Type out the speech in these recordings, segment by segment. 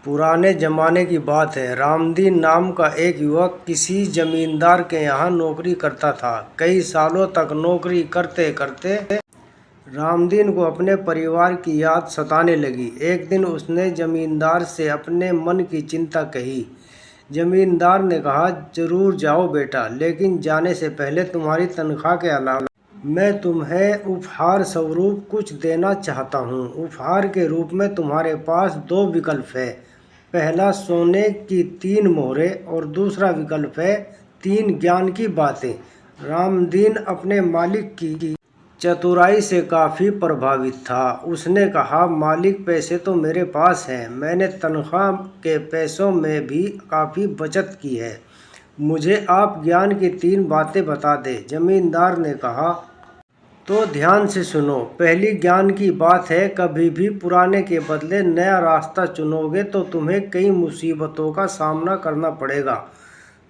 पुराने ज़माने की बात है। रामदीन नाम का एक युवक किसी जमींदार के यहाँ नौकरी करता था। कई सालों तक नौकरी करते करते रामदीन को अपने परिवार की याद सताने लगी। एक दिन उसने जमींदार से अपने मन की चिंता कही। जमींदार ने कहा, जरूर जाओ बेटा, लेकिन जाने से पहले तुम्हारी तनख्वाह के अलावा मैं तुम्हें उपहार स्वरूप कुछ देना चाहता हूँ। उपहार के रूप में तुम्हारे पास दो विकल्प है। पहला, सोने की 3 मोहरें और दूसरा विकल्प है 3 ज्ञान की बातें। रामदीन अपने मालिक की चतुराई से काफ़ी प्रभावित था। उसने कहा, मालिक, पैसे तो मेरे पास हैं। मैंने तनख्वाह के पैसों में भी काफ़ी बचत की है। मुझे आप ज्ञान की 3 बातें बता दें। जमींदार ने कहा, तो ध्यान से सुनो। पहली ज्ञान की बात है, कभी भी पुराने के बदले नया रास्ता चुनोगे तो तुम्हें कई मुसीबतों का सामना करना पड़ेगा।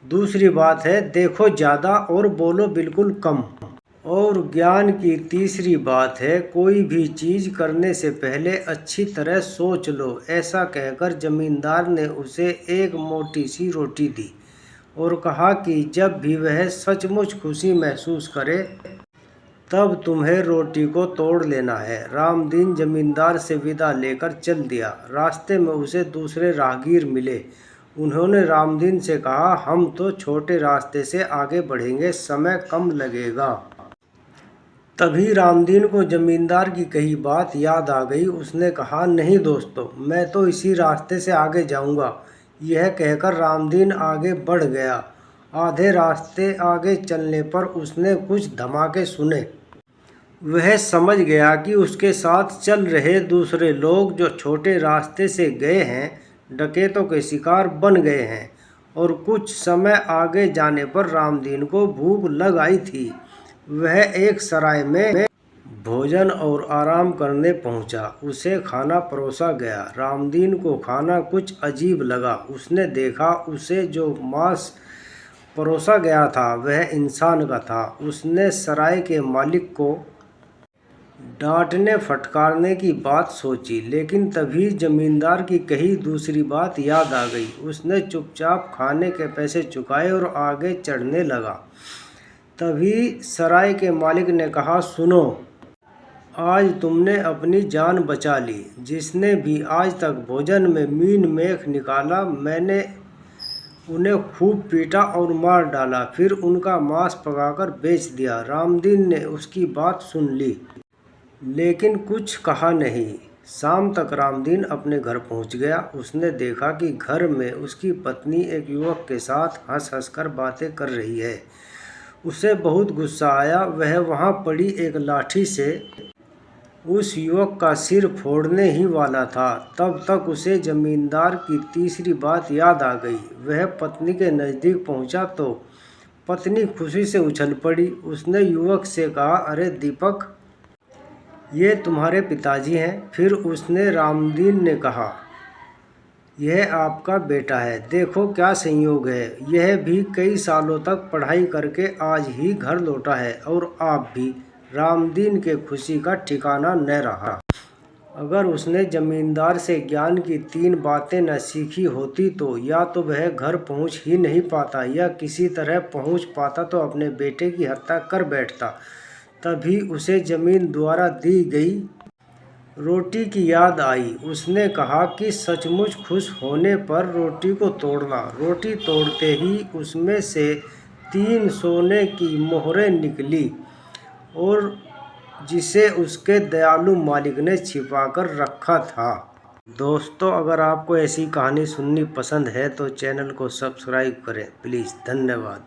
दूसरी बात है, देखो ज़्यादा और बोलो बिल्कुल कम। और ज्ञान की तीसरी बात है, कोई भी चीज़ करने से पहले अच्छी तरह सोच लो। ऐसा कहकर जमींदार ने उसे एक मोटी सी रोटी दी और कहा कि जब भी वह सचमुच खुशी महसूस करे तब तुम्हें रोटी को तोड़ लेना है। रामदीन जमींदार से विदा लेकर चल दिया। रास्ते में उसे दूसरे राहगीर मिले। उन्होंने रामदीन से कहा, हम तो छोटे रास्ते से आगे बढ़ेंगे, समय कम लगेगा। तभी रामदीन को जमींदार की कही बात याद आ गई। उसने कहा, नहीं दोस्तों, मैं तो इसी रास्ते से आगे जाऊंगा। यह कहकर रामदीन आगे बढ़ गया। आधे रास्ते आगे चलने पर उसने कुछ धमाके सुने। वह समझ गया कि उसके साथ चल रहे दूसरे लोग जो छोटे रास्ते से गए हैं, डकैतों के शिकार बन गए हैं। और कुछ समय आगे जाने पर रामदीन को भूख लग आई थी। वह एक सराय में भोजन और आराम करने पहुंचा। उसे खाना परोसा गया। रामदीन को खाना कुछ अजीब लगा। उसने देखा, उसे जो मांस परोसा गया था वह इंसान का था। उसने सराय के मालिक को डांटने फटकारने की बात सोची, लेकिन तभी जमींदार की कही दूसरी बात याद आ गई। उसने चुपचाप खाने के पैसे चुकाए और आगे चढ़ने लगा। तभी सराय के मालिक ने कहा, सुनो, आज तुमने अपनी जान बचा ली। जिसने भी आज तक भोजन में मीन मेख निकाला, मैंने उन्हें खूब पीटा और मार डाला, फिर उनका मांस पकाकर बेच दिया। रामदीन ने उसकी बात सुन ली, लेकिन कुछ कहा नहीं। शाम तक रामदीन अपने घर पहुंच गया। उसने देखा कि घर में उसकी पत्नी एक युवक के साथ हंस हंस कर बातें कर रही है। उसे बहुत गुस्सा आया। वह वहां पड़ी एक लाठी से उस युवक का सिर फोड़ने ही वाला था। तब तक उसे जमींदार की तीसरी बात याद आ गई। वह पत्नी के नज़दीक पहुंचा तो पत्नी खुशी से उछल पड़ी। उसने युवक से कहा, अरे दीपक, ये तुम्हारे पिताजी हैं। फिर उसने रामदीन ने कहा, यह आपका बेटा है। देखो क्या संयोग है, यह भी कई सालों तक पढ़ाई करके आज ही घर लौटा है, और आप भी। रामदीन के खुशी का ठिकाना न रहा। अगर उसने जमींदार से ज्ञान की 3 बातें न सीखी होती तो या तो वह घर पहुंच ही नहीं पाता, या किसी तरह पहुंच पाता तो अपने बेटे की हत्या कर बैठता। तभी उसे जमीन द्वारा दी गई रोटी की याद आई। उसने कहा कि सचमुच खुश होने पर रोटी को तोड़ना। रोटी तोड़ते ही उसमें से 3 सोने की मोहरें निकली, और जिसे उसके दयालु मालिक ने छिपा कर रखा था। दोस्तों, अगर आपको ऐसी कहानी सुननी पसंद है तो चैनल को सब्सक्राइब करें प्लीज़। धन्यवाद।